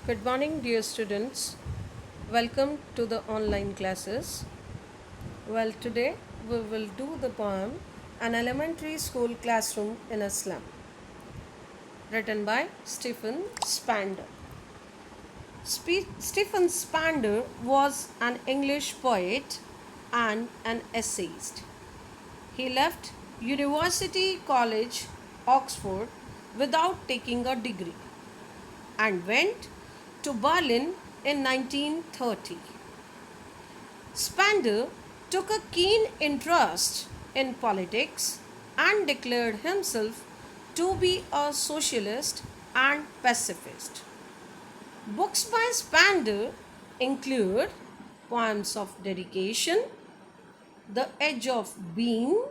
Good morning, dear students. Welcome to the online classes. Well, today we will do the poem An Elementary School Classroom in a Slum, written by Stephen Spander. Stephen Spander was an English poet and an essayist. He left University College, Oxford, without taking a degree and went to Berlin in 1930. Spander took a keen interest in politics and declared himself to be a socialist and pacifist. Books by Spander include Poems of Dedication, The Edge of Being,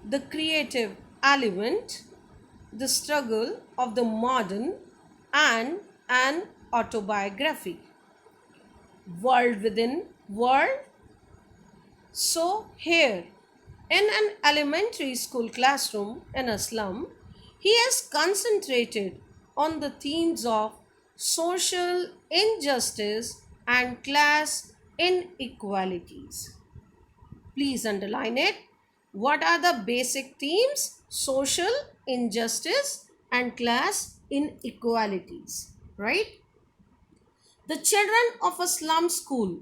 The Creative Element, The Struggle of the Modern, and an autobiography, World Within World. So, here, in an elementary school classroom in a slum, he has concentrated on the themes of social injustice and class inequalities. Please underline it. What are the basic themes? Social injustice and class inequalities, right? The children of a slum school,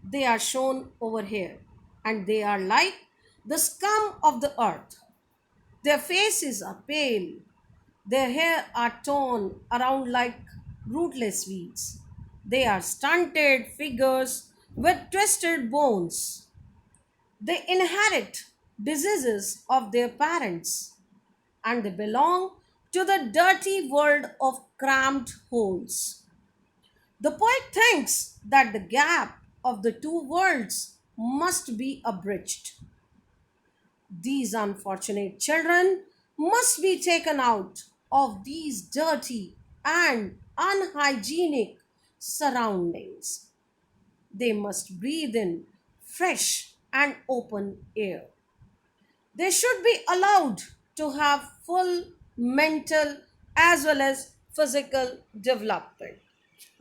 they are shown over here, and they are like the scum of the earth. Their faces are pale, their hair are torn around like rootless weeds. They are stunted figures with twisted bones. They inherit diseases of their parents, and they belong to the dirty world of cramped holes. The poet thinks that the gap of the two worlds must be abridged. These unfortunate children must be taken out of these dirty and unhygienic surroundings. They must breathe in fresh and open air. They should be allowed to have full mental as well as physical development.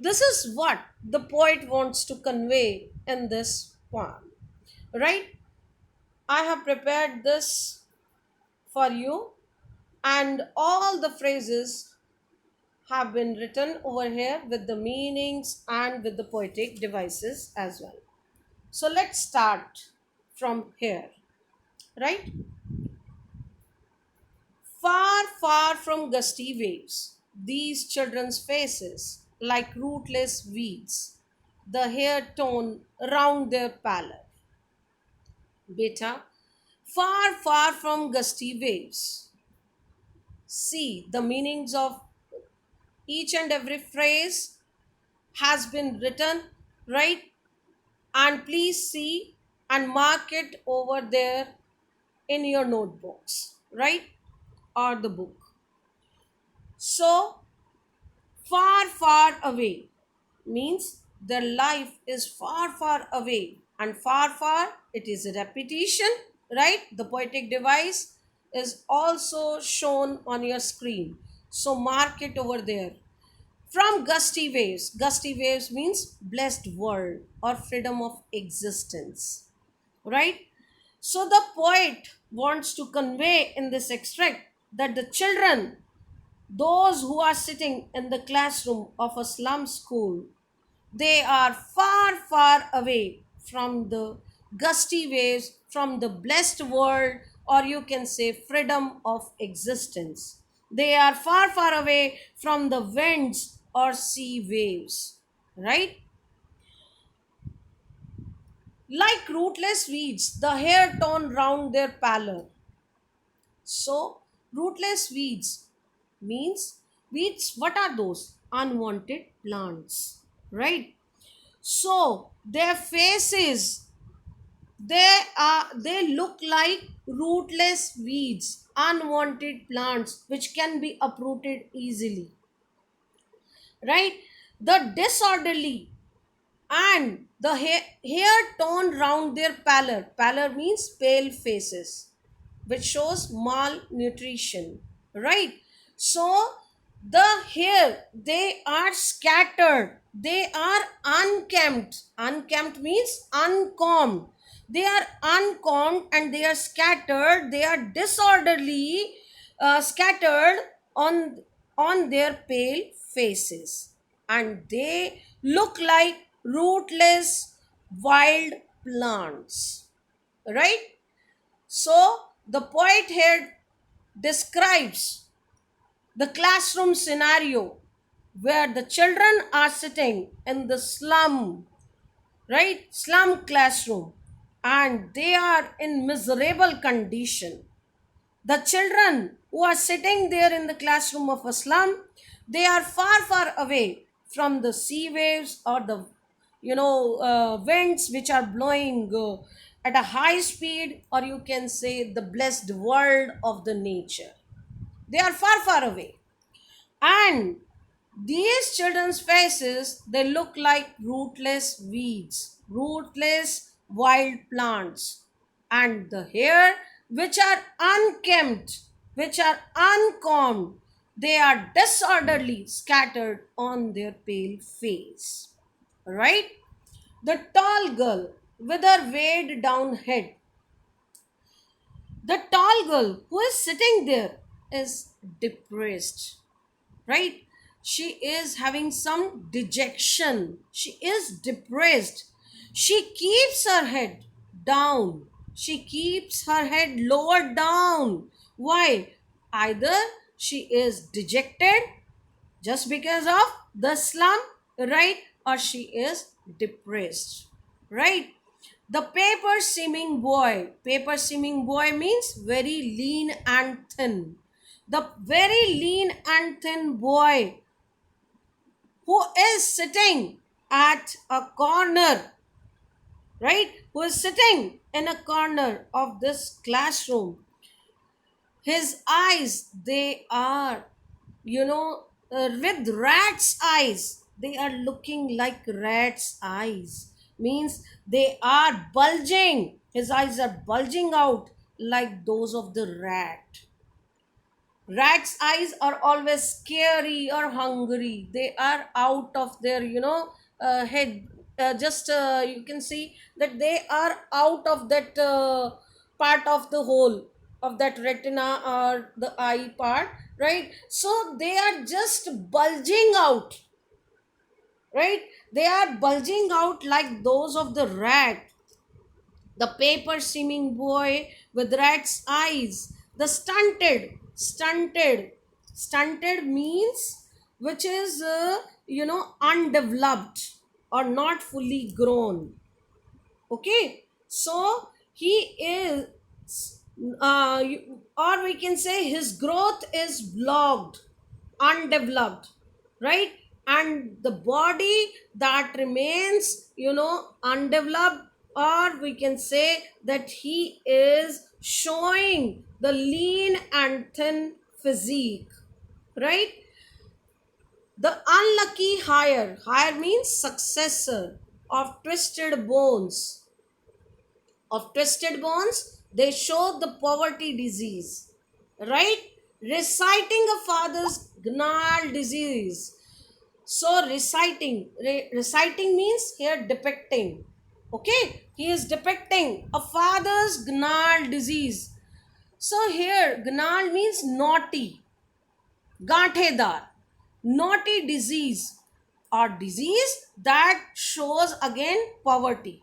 This is what the poet wants to convey in this poem, right? I have prepared this for you, and all the phrases have been written over here with the meanings and with the poetic devices as well. So let's start from here, right? Far, far from gusty waves, these children's faces, like rootless weeds, the hair torn round their pallor. Beta, far, far from gusty waves. See, the meanings of each and every phrase has been written, right? And please see and mark it over there in your notebooks, right? Or the book. So, far, far away means their life is far, far away, and far, far it is a repetition, right? The poetic device is also shown on your screen. So, mark it over there. From gusty waves. Gusty waves means blessed world or freedom of existence, right? So the poet wants to convey in this extract that the children, those who are sitting in the classroom of a slum school, they are far, far away from the gusty waves, from the blessed world, or you can say freedom of existence. They are far, far away from the winds or sea waves, right? Like rootless weeds, the hair torn round their pallor. So, rootless weeds means weeds, what are those? Unwanted plants, right? So, their faces, they look like rootless weeds, unwanted plants which can be uprooted easily, right? The disorderly and the hair torn round their pallor. Pallor means pale faces, which shows malnutrition, right? So The hair, they are scattered, they are unkempt. Unkempt means uncombed. They are uncombed and they are scattered, they are disorderly, scattered on their pale faces, and they look like rootless wild plants, right? So the poet here describes the classroom scenario where the children are sitting in the slum, right? Slum classroom, and they are in miserable condition. The children who are sitting there in the classroom of a slum, they are far, far away from the sea waves or the winds which are blowing at a high speed, or you can say the blessed world of the nature. They are far, far away, and these children's faces, they look like rootless weeds, rootless wild plants. And the hair, which are unkempt, which are uncombed, they are disorderly scattered on their pale face. Right? The tall girl with her weighed down head, the tall girl who is sitting there is depressed, right? She is having some dejection, she is depressed, she keeps her head down, she keeps her head lower down. Why? Either she is dejected just because of the slum, right? Or she is depressed, right? The paper seeming boy means very lean and thin. The very lean and thin boy who is sitting at a corner, right? Who is sitting in a corner of this classroom. His eyes, they are, with rat's eyes. They are looking like rat's eyes. Means they are bulging. His eyes are bulging out like those of the rat. Rats' eyes are always scary or hungry. They are out of their, head. Just you can see that they are out of that part of the whole of that retina or the eye part, right? So they are just bulging out, right? They are bulging out like those of the rat, the paper seeming boy with rat's eyes, the stunted means which is, undeveloped or not fully grown. Okay, so he is, or we can say his growth is blocked, undeveloped, right? And the body that remains, undeveloped, or we can say that he is showing the lean and thin physique, right? The unlucky hire means successor of twisted bones, they show the poverty disease, right? Reciting a father's gnarled disease. So reciting means here depicting. Okay, he is depicting a father's gnarled disease. So here gnarled means naughty, gathedar, naughty disease, or disease that shows again poverty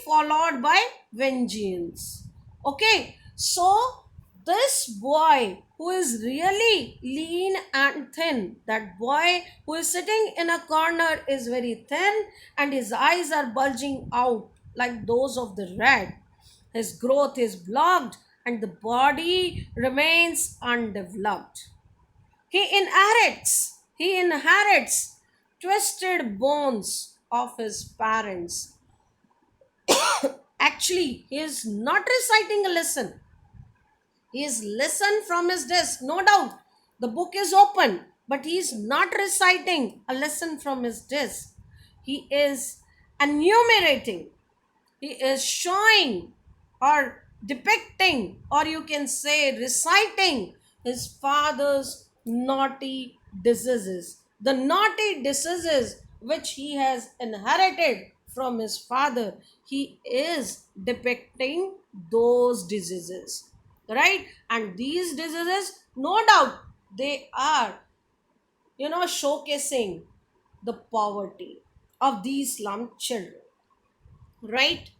followed by vengeance. Okay, so this boy who is really lean and thin, that boy who is sitting in a corner is very thin and his eyes are bulging out like those of the rat. His growth is blocked and the body remains undeveloped. He inherits twisted bones of his parents. Actually, he is not reciting a lesson. He is lesson from his desk, no doubt. The book is open, but he is not reciting a lesson from his desk. He is enumerating, he is showing or depicting, or you can say reciting his father's naughty diseases. The naughty diseases which he has inherited from his father, he is depicting those diseases, right? And these diseases, no doubt, they are, showcasing the poverty of these slum children, right?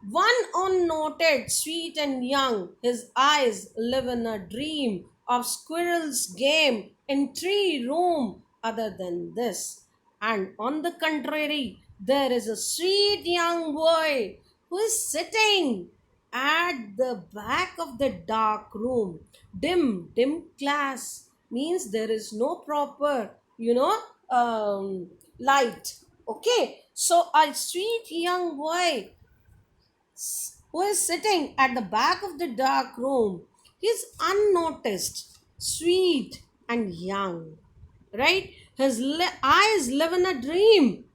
One unnoted, sweet and young, his eyes live in a dream of squirrel's game in tree room other than this. And on the contrary, there is a sweet young boy who is sitting at the back of the dark room. Dim class means there is no proper, light. Okay, so a sweet young boy who is sitting at the back of the dark room. He is unnoticed, sweet, and young. Right? His eyes live in a dream.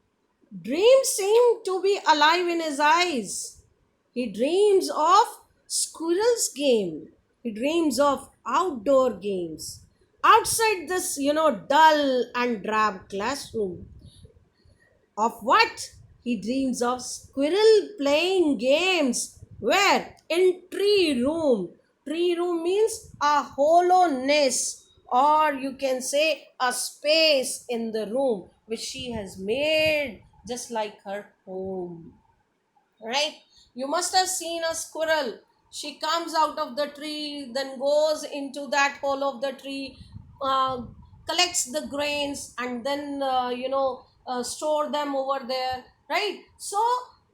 Dreams seem to be alive in his eyes. He dreams of squirrel's game. He dreams of outdoor games. Outside this, dull and drab classroom, of what? He dreams of squirrel playing games. Where? In tree room. Tree room means a hollowness, or you can say a space in the room which she has made just like her home, right? You must have seen a squirrel. She comes out of the tree, then goes into that hole of the tree, uh, collects the grains, and then store them over there, right? So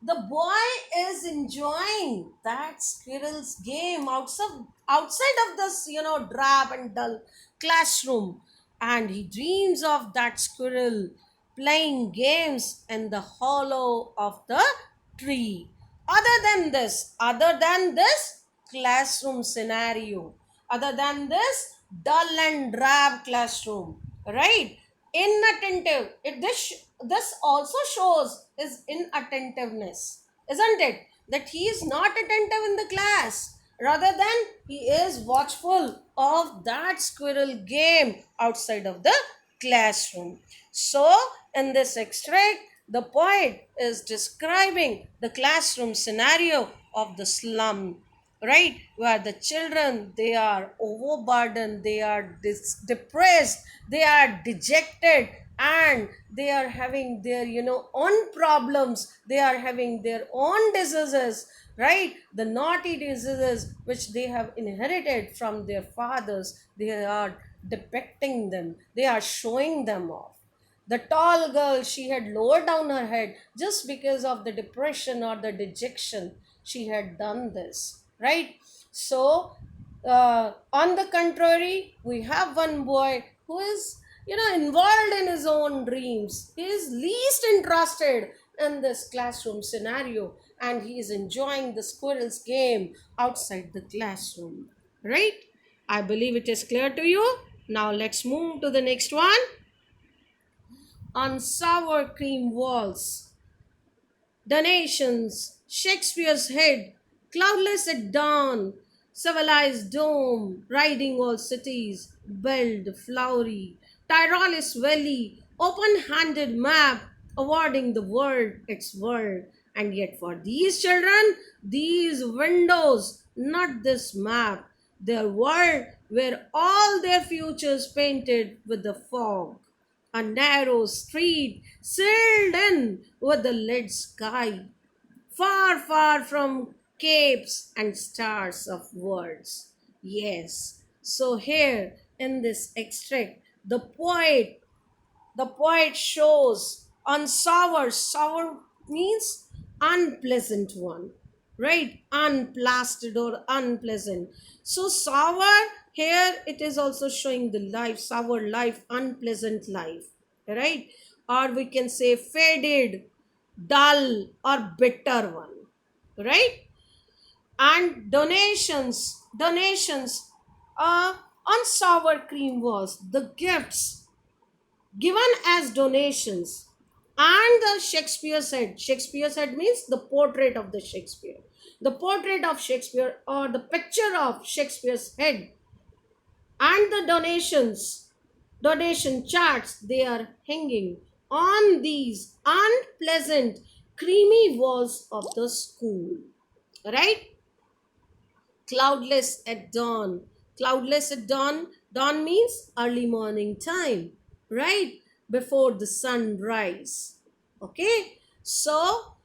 the boy is enjoying that squirrel's game outside of this drab and dull classroom, and he dreams of that squirrel playing games in the hollow of the tree. Other than this classroom scenario, other than this dull and drab classroom, right? Inattentive. This also shows his inattentiveness, isn't it? That he is not attentive in the class, rather than he is watchful of that squirrel game outside of the classroom. So in this extract, the poet is describing the classroom scenario of the slum, right? Where the children, they are overburdened, they are depressed, they are dejected, and they are having their own problems, they are having their own diseases, right? The naughty diseases which they have inherited from their fathers, they are depicting them, they are showing them off. The tall girl, she had lowered down her head just because of the depression or the dejection. She had done this, right? So, on the contrary, we have one boy who is, involved in his own dreams. He is least interested in this classroom scenario, and he is enjoying the squirrel's game outside the classroom, right? I believe it is clear to you. Now, let's move to the next one. On sour cream walls, donations, Shakespeare's head, cloudless at dawn, civilized dome, riding all cities, build flowery, Tyrolis valley, open-handed map, awarding the world its world. And yet for these children, these windows, not this map, their world where all their futures painted with the fog, a narrow street sealed in with the lead sky, far, far from capes and stars of words. Yes, so here in this extract, the poet shows on sour means unpleasant one, right? Unplasted or unpleasant. So sour, here it is also showing the life, sour life, unpleasant life, right? Or we can say faded, dull, or bitter one, right? And donations on sour cream was the gifts given as donations. And the Shakespeare said means the portrait of the Shakespeare, the portrait of Shakespeare, or the picture of Shakespeare's head, and the donation charts, they are hanging on these unpleasant creamy walls of the school, right? Cloudless at dawn. Cloudless at dawn. Dawn means early morning time, right? Before the sunrise. Okay? So,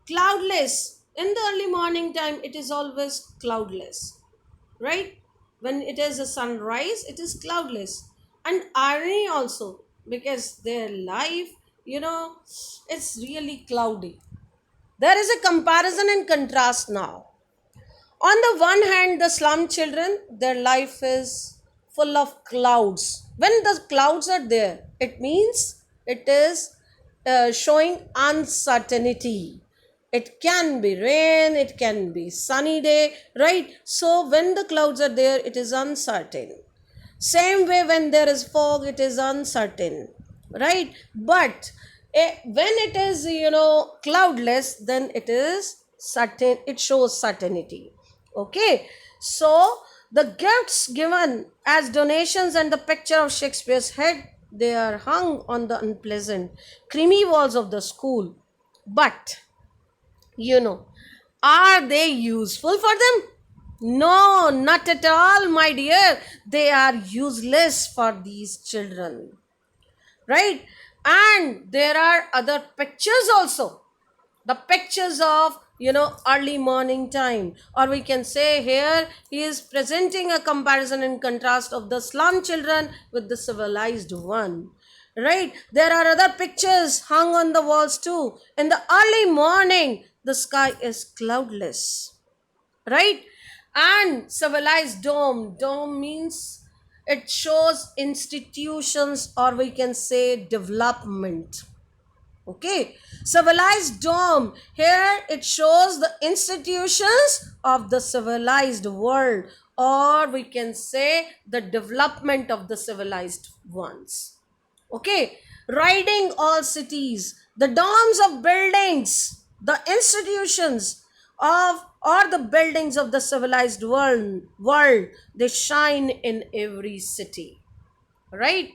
cloudless. In the early morning time, it is always cloudless, right? When it is a sunrise, it is cloudless. And irony also, because their life, you know, it's really cloudy. There is a comparison and contrast now. On the one hand, the slum children, their life is full of clouds. When the clouds are there, it means it is showing uncertainty. It can be rain, it can be sunny day, right? So when the clouds are there, it is uncertain. Same way, when there is fog, it is uncertain, right? But when it is, cloudless, then it is certain, it shows certainty. Okay, so the gifts given as donations and the picture of Shakespeare's head, they are hung on the unpleasant creamy walls of the school. But you know, are they useful for them? No, not at all, my dear. They are useless for these children, right? And there are other pictures also. The pictures of, early morning time, or we can say here he is presenting a comparison and contrast of the slum children with the civilized one, right? There are other pictures hung on the walls too. In the early morning, the sky is cloudless, right? And civilized dome means it shows institutions, or we can say development. Okay, civilized dome, here it shows the institutions of the civilized world, or we can say the development of the civilized ones. Okay, riding all cities, the domes of buildings, the institutions of, or the buildings of the civilized world, they shine in every city, right?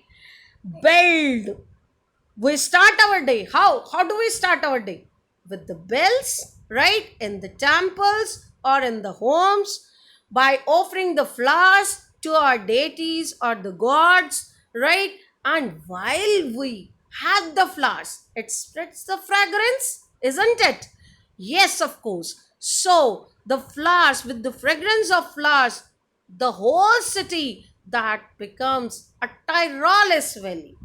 Build, we start our day, how do we start our day? With the bells, right? In the temples or in the homes, by offering the flowers to our deities or the gods, right? And while we have the flowers, it spreads the fragrance, isn't it? Yes, of course. So the flowers, with the fragrance of flowers, the whole city, that becomes a Tyrolis valley.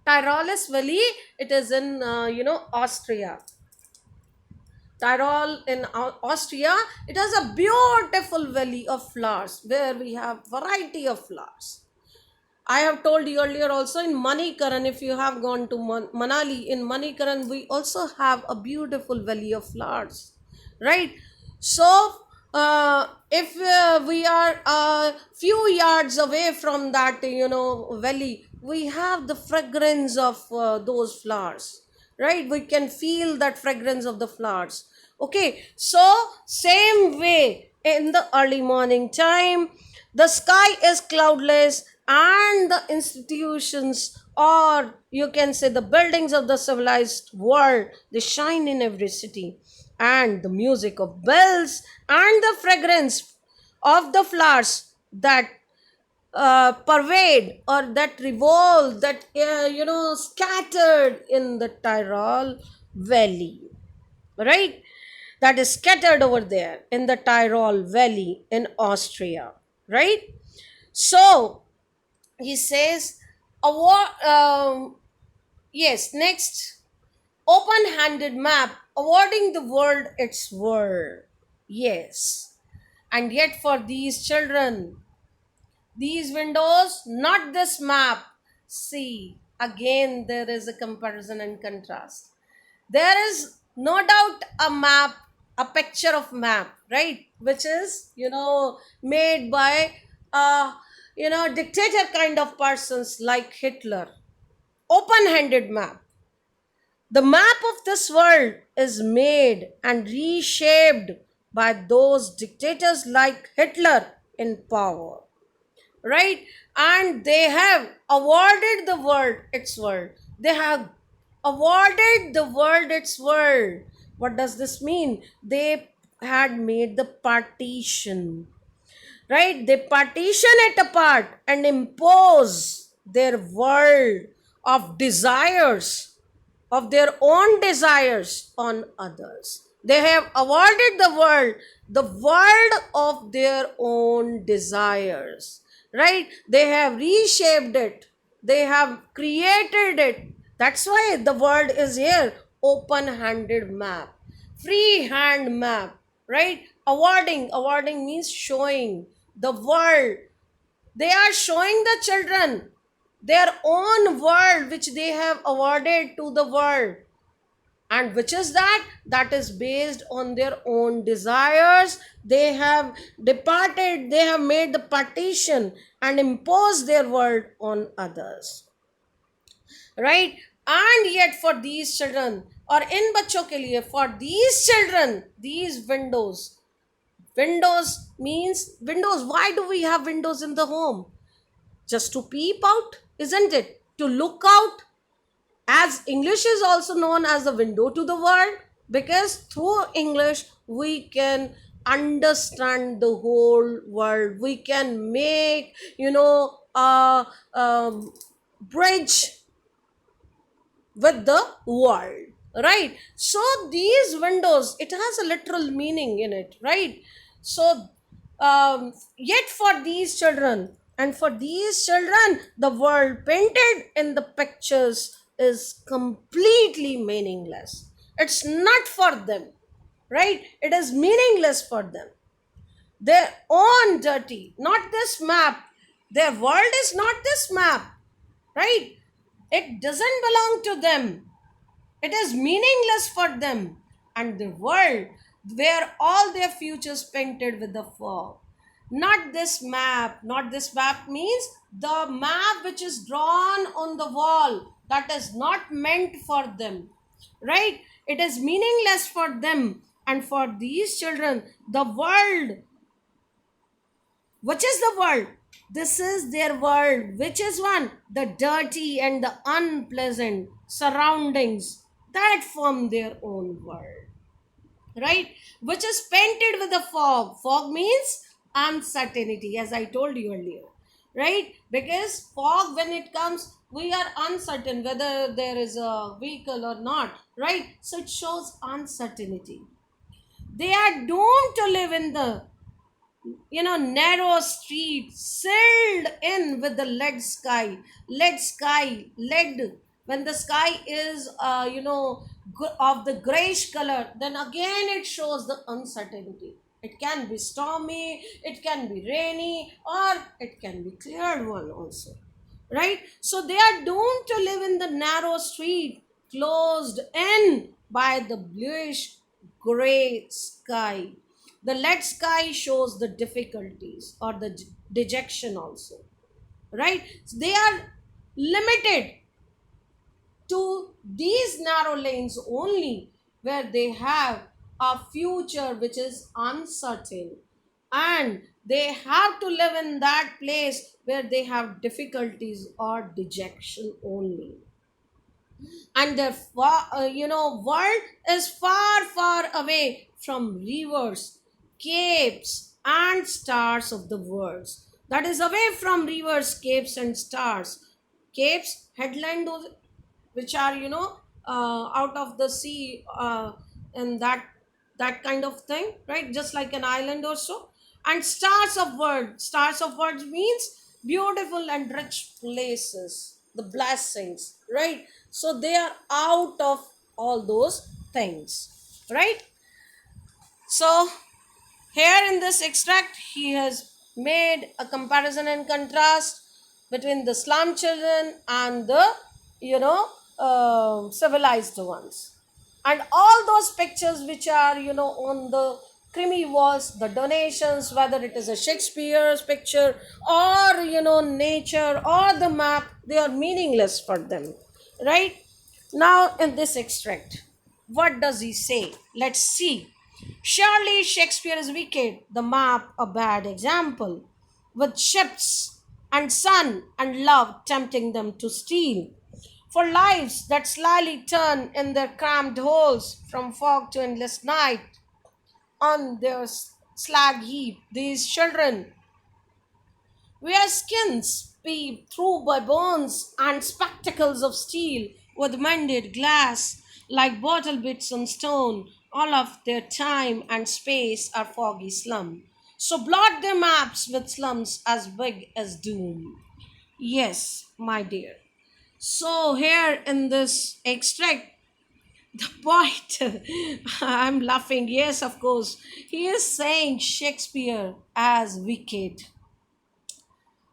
Tyrolis Valley, it is in, Austria. Tyrol in Austria, it has a beautiful valley of flowers where we have variety of flowers. I have told you earlier also, in Manikaran, if you have gone to Manali, in Manikaran, we also have a beautiful valley of flowers, right? So, if we are a few yards away from that, valley, we have the fragrance of those flowers, right? We can feel that fragrance of the flowers. Okay, so same way, in the early morning time, the sky is cloudless, and the institutions, or you can say the buildings of the civilized world, they shine in every city. And the music of bells and the fragrance of the flowers, that pervade, or that revolve, that scattered in the Tyrol Valley, right? That is scattered over there in the Tyrol Valley in Austria, right? So he says, yes, next, open-handed map awarding the world its world. Yes, and yet for these children, these windows, not this map. See, again there is a comparison and contrast. There is no doubt a map, a picture of map, right? Which is, made by, dictator kind of persons like Hitler. Open-handed map. The map of this world is made and reshaped by those dictators like Hitler in power, right? And they have awarded the world its world. They have awarded the world its world. What does this mean? They had made the partition, right? They partition it apart and impose their world of desires, of their own desires on others. They have awarded the world of their own desires, right? They have reshaped it, they have created it. That's why the word is here, open handed map, free hand map, right? Awarding means showing the world. They are showing the children their own world which they have awarded to the world. And which is that is based on their own desires. They have departed, they have made the partition and imposed their world on others, right? And yet for these children, or in bachcho ke liye, for these children, these windows means windows. Why do we have windows in the home? Just to peep out, isn't it? To look out. As English is also known as the window to the world, because through English we can understand the whole world. We can make, a bridge with the world, right? So these windows, it has a literal meaning in it, right? So yet for these children, and for these children, the world painted in the pictures is completely meaningless. It's not for them, right? It is meaningless for them. Their own dirty, not this map. Their world is not this map, right? It doesn't belong to them. It is meaningless for them. And the world where all their futures painted with the fog. Not this map. Not this map means the map which is drawn on the wall. That is not meant for them. Right? It is meaningless for them. And for these children, the world, which is the world? This is their world. Which is one? The dirty and the unpleasant surroundings that form their own world. Right? Which is painted with the fog. Fog means uncertainty, as I told you earlier. Right? Because fog, when it comes, we are uncertain whether there is a vehicle or not. Right? So it shows uncertainty. They are doomed to live in the narrow street, sealed in with the lead. When the sky is of the grayish color, then again it shows the uncertainty. It can be stormy, it can be rainy, or it can be clear one also, right? So they are doomed to live in the narrow street, closed in by the bluish gray sky. The lead sky shows the difficulties or the dejection also, right? So they are limited to these narrow lanes only, where they have a future which is uncertain, and they have to live in that place where they have difficulties or dejection only. And their world is far away from rivers, capes and stars of the worlds. That is away from rivers, capes and stars. Capes, headland, those which are out of the sea, and that kind of thing, right? Just like an island or so. And stars of words means beautiful and rich places, the blessings, right? So they are out of all those things, right? So here in this extract, he has made a comparison and contrast between the slum children and the, civilized ones. And all those pictures which are, on the creamy walls, the donations, whether it is a Shakespeare's picture or, nature or the map, they are meaningless for them, right? Now, in this extract, what does he say? Let's see. Surely Shakespeare is wicked, the map a bad example. With ships and sun and love tempting them to steal. For lives that slyly turn in their cramped holes from fog to endless night, on their slag heap, these children wear skins peeped through by bones and spectacles of steel with mended glass like bottle bits on stone. All of their time and space are foggy slum. So blot their maps with slums as big as doom. Yes, my dear. So here in this extract, the poet, I'm laughing, yes, of course, he is saying Shakespeare as wicked.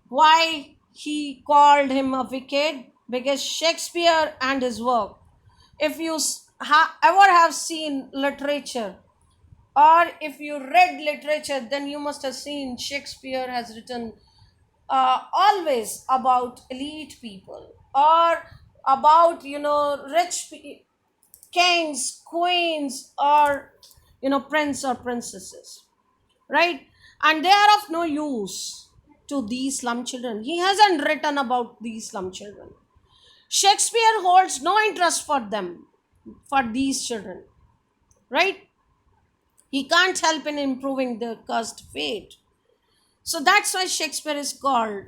Why he called him a wicked? Because Shakespeare and his work. If you ever have seen literature, or if you read literature, then you must have seen Shakespeare has written always about elite people, or about rich kings, queens, or prince or princesses, right? And they are of no use to these slum children. He hasn't written about these slum children. Shakespeare holds no interest for them, for these children, right? He can't help in improving their cursed fate. So that's why Shakespeare is called,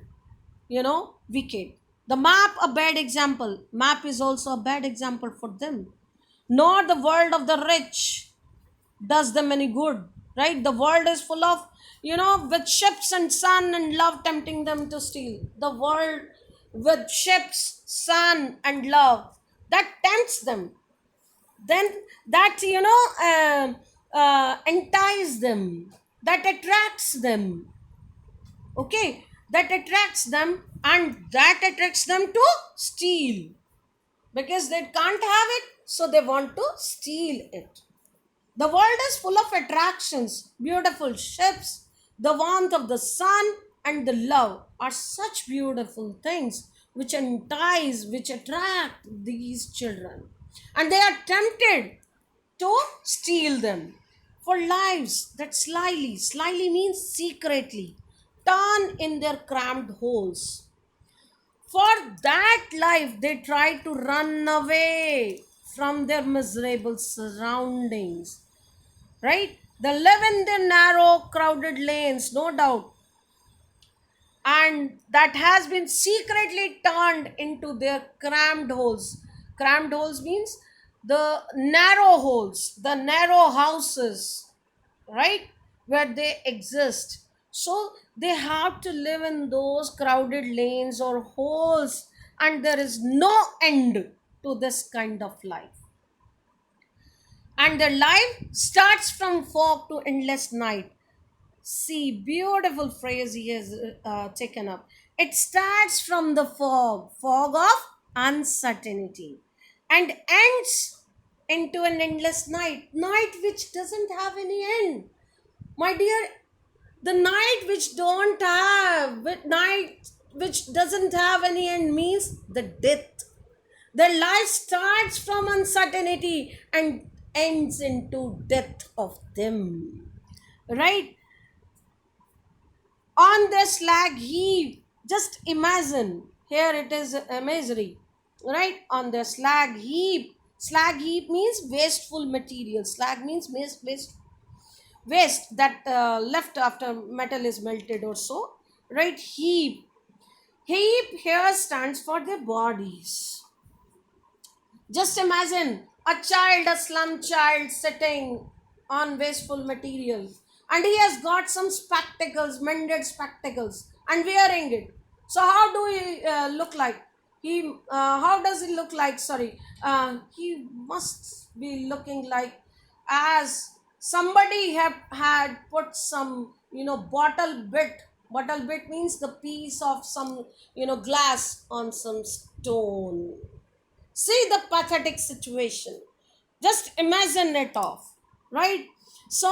wicked. The map, a bad example. Map is also a bad example for them. Nor the world of the rich does them any good, right? The world is full of, with ships and sun and love tempting them to steal. The world with ships, sun, and love that tempts them, then that entice them, that attracts them, okay, that attracts them, and that attracts them to steal, because they can't have it, so they want to steal it. The world is full of attractions, beautiful ships, the warmth of the sun, and the love are such beautiful things which entice, which attract these children. And they are tempted to steal them. For lives that slyly means secretly, turn in their cramped holes. For that life, they try to run away from their miserable surroundings, right? They live in their narrow, crowded lanes, no doubt, and that has been secretly turned into their cramped holes. Cramped holes means the narrow holes, the narrow houses, right? Where they exist. So they have to live in those crowded lanes or holes, and there is no end to this kind of life. And their life starts from fog to endless night. See, beautiful phrase he has taken up. It starts from the fog of uncertainty, and ends into an endless night which doesn't have any end. My dear, the night which don't have, night which doesn't have any end means the death. Their life starts from uncertainty and ends into death of them, right? On the slag heap, just imagine, here it is imagery, right? On the slag heap means wasteful material. Slag means waste that left after metal is melted or so, right? Heap here stands for their bodies. Just imagine a slum child sitting on wasteful material, and he has got some spectacles, mended spectacles, and wearing it. So how do he look like? How does he look like? Sorry, he must be looking like as somebody have had put some bottle bit. Bottle bit means the piece of some glass on some stone. See the pathetic situation. Just imagine it off, right? So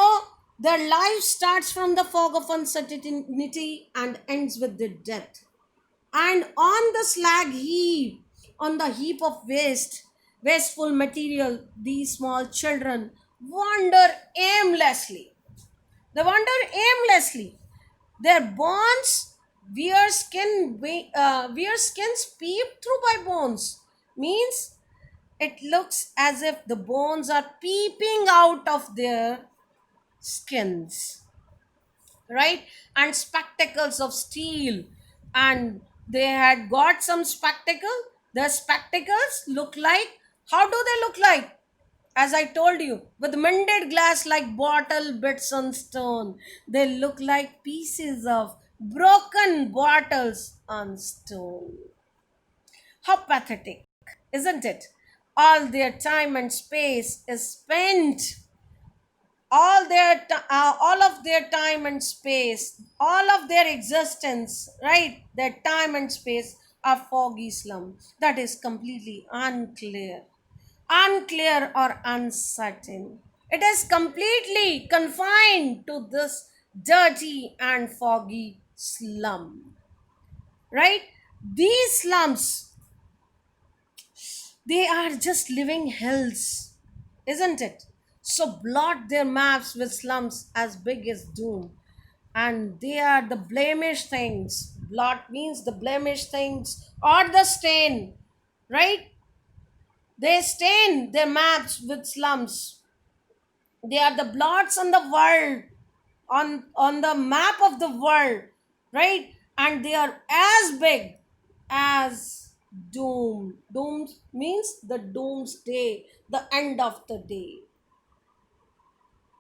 their life starts from the fog of uncertainty and ends with their death. And on the slag heap, on the heap of wasteful material, these small children wander aimlessly. They wander aimlessly. Their bonds where skins peep through by bones, means it looks as if the bones are peeping out of their skins, right? And spectacles of steel, and they had got some spectacle. The spectacles look like, how do they look like? As I told you, with mended glass like bottle bits on stone. They look like pieces of broken bottles on stone. How pathetic, isn't it? All their time and space is spent, all of their time and space, all of their existence, right? Their time and space are foggy slum that is completely unclear or uncertain. It is completely confined to this dirty and foggy slum, right? These slums, they are just living hells, isn't it? So blot their maps with slums as big as doom. And they are the blemish things. Blot means the blemish things or the stain, right? They stain their maps with slums. They are the blots on the world, on the map of the world, right? And they are as big as doom means the doomsday, the end of the day,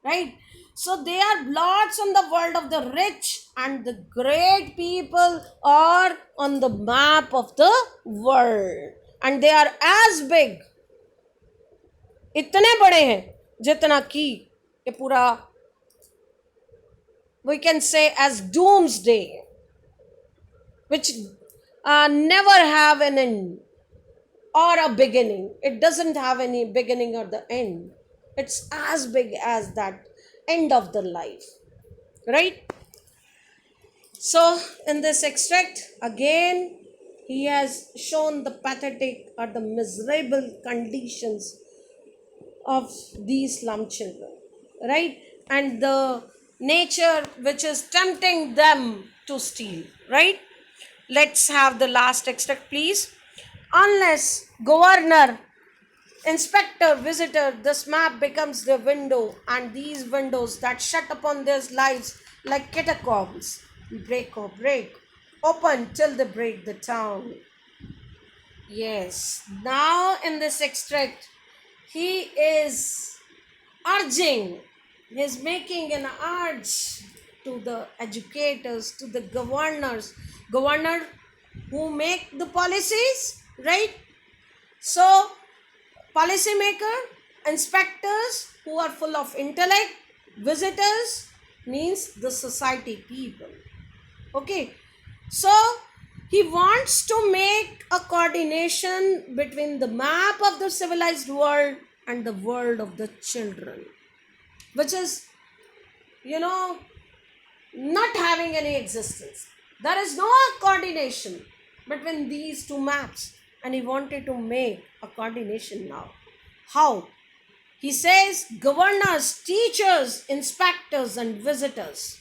right? So they are blots on the world of the rich, and the great people are on the map of the world, and they are as big, इतने बड़े हैं जितना कि ये पूरा, we can say, as doomsday, which never have an end or a beginning. It doesn't have any beginning or the end. It's as big as that end of the life, right? So in this extract, again, he has shown the pathetic or the miserable conditions of these slum children, right? And the nature which is tempting them to steal, right? Let's have the last extract, please. Unless governor, inspector, visitor, this map becomes the window, and these windows that shut upon their lives like catacombs, break, open till they break the town. Yes, now in this extract, he is urging, he's making an urge to the educators, to the governor who make the policies, right? So, policymaker, inspectors who are full of intellect, visitors means the society people. Okay, so he wants to make a coordination between the map of the civilized world and the world of the children, which is, not having any existence. There is no coordination between these two maps, and he wanted to make a coordination now. How? He says governors, teachers, inspectors, and visitors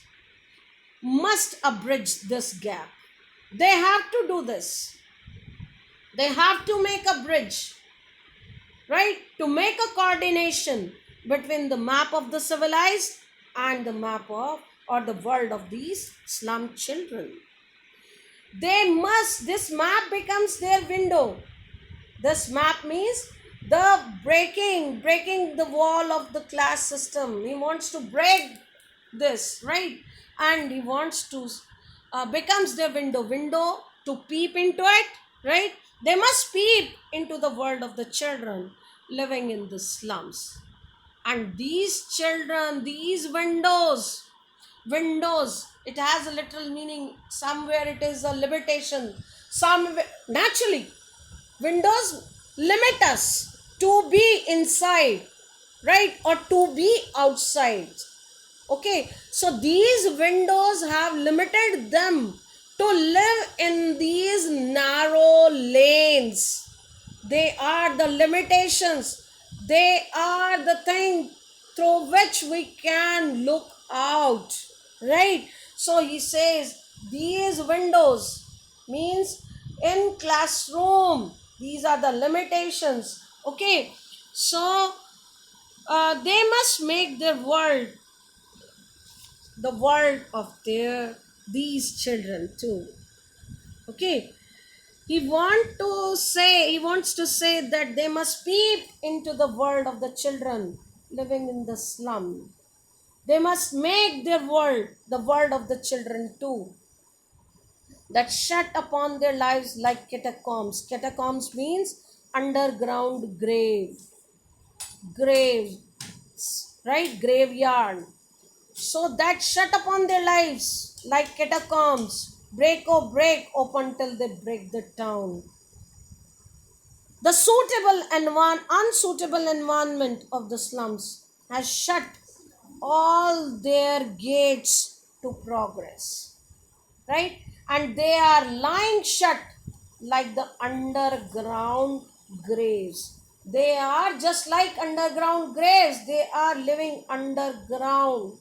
must abridge this gap. They have to do this. They have to make a bridge, right? To make a coordination between the map of the civilized and the map of, or the world of these slum children. This map becomes their window. This map means the breaking the wall of the class system. He wants to break this, right? And he wants to becomes their window to peep into it, right? They must peep into the world of the children living in the slums. And these children, these windows, it has a literal meaning. Somewhere it is a limitation. Naturally, windows limit us to be inside, right? Or to be outside. Okay, so these windows have limited them to live in these narrow lanes. They are the limitations. They are the thing through which we can look out, right? So he says These windows means in classroom. These are the limitations. Okay, so they must make their world the world of their these children too. Okay, he wants to say that they must peep into the world of the children living in the slum. They must make their world the world of the children too, that shut upon their lives like catacombs. Catacombs means underground grave, right? Graveyard. So that shut upon their lives like catacombs, break or break open till they break the town. The suitable and unsuitable environment of the slums has shut all their gates to progress, right? And they are lying shut like the underground graves. They are just like underground graves. They are living underground,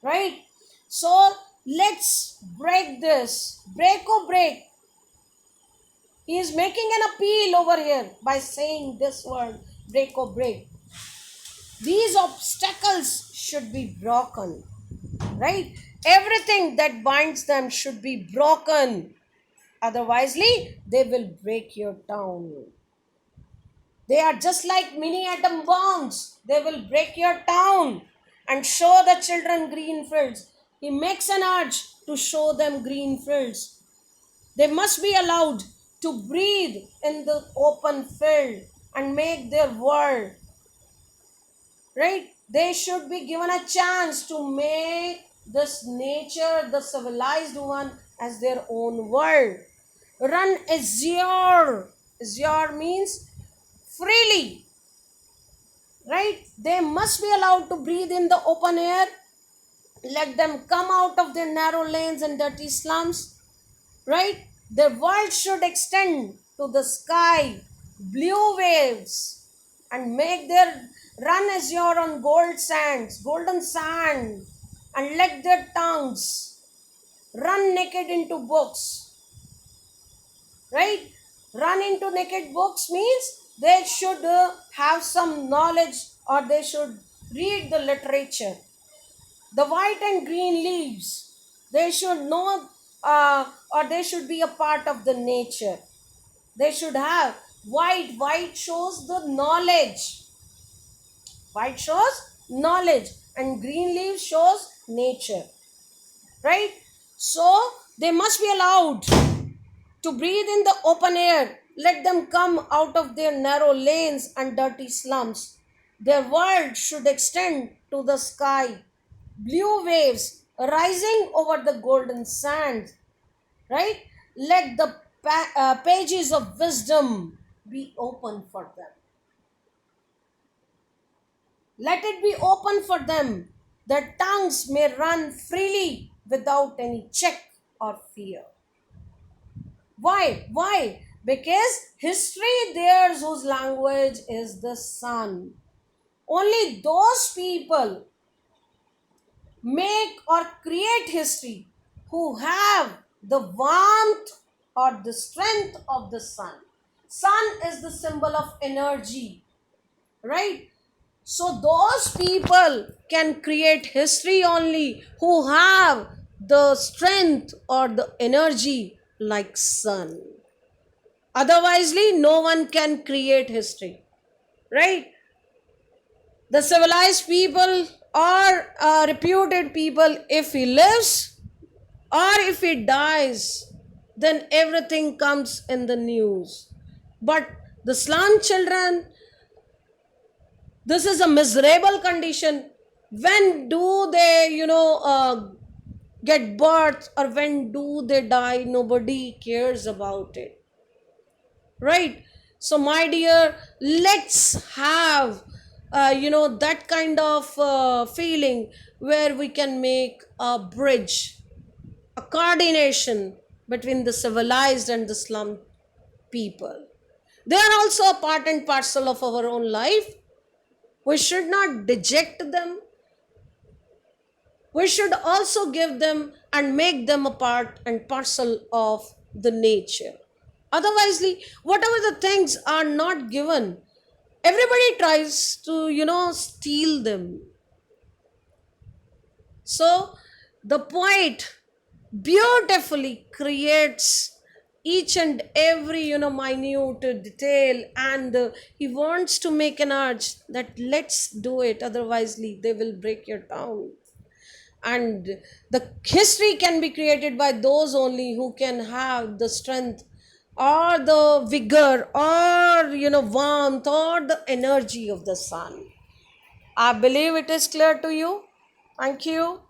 right? So let's break this. Break or break. He is making an appeal over here by saying this word, break or break. These obstacles should be broken, right? Everything that binds them should be broken. Otherwise, they will break your town. They are just like mini atom bombs. They will break your town and show the children green fields. He makes an urge to show them green fields. They must be allowed to breathe in the open field and make their world, right? They should be given a chance to make this nature, the civilized one, as their own world. Run azure. Azure means freely, right? They must be allowed to breathe in the open air. Let them come out of their narrow lanes and dirty slums, right? Their world should extend to the sky, blue waves, and make their run azure on golden sand, and let their tongues run naked into books, right? Run into naked books means they should have some knowledge, or they should read the literature. The white and green leaves, they should know, or they should be a part of the nature. They should have white shows the knowledge. White shows knowledge, and green leaves shows nature, right? So they must be allowed to breathe in the open air. Let them come out of their narrow lanes and dirty slums. Their world should extend to the sky. Blue waves rising over the golden sand, right? Let the pages of wisdom be open for them. Let it be open for them. Their tongues may run freely without any check or fear. Why? Why? Because history theirs whose language is the sun. Only those people make or create history who have the warmth or the strength of the sun. Sun is the symbol of energy, right? So those people can create history only who have the strength or the energy like sun. Otherwise, no one can create history, right? The civilized people or reputed people, if he lives or if he dies, then everything comes in the news. But the slum children, this is a miserable condition. When do they, get birth, or when do they die? Nobody cares about it, right? So my dear, let's have that kind of feeling where we can make a bridge, a coordination between the civilized and the slum people. They are also a part and parcel of our own life. We should not deject them. We should also give them and make them a part and parcel of the nature. Otherwise, whatever the things are not given, everybody tries to, steal them. So the poet beautifully creates each and every, minute detail, and he wants to make an urge that let's do it, otherwise they will break your down. And the history can be created by those only who can have the strength or the vigor or, warmth or the energy of the sun. I believe it is clear to you. Thank you.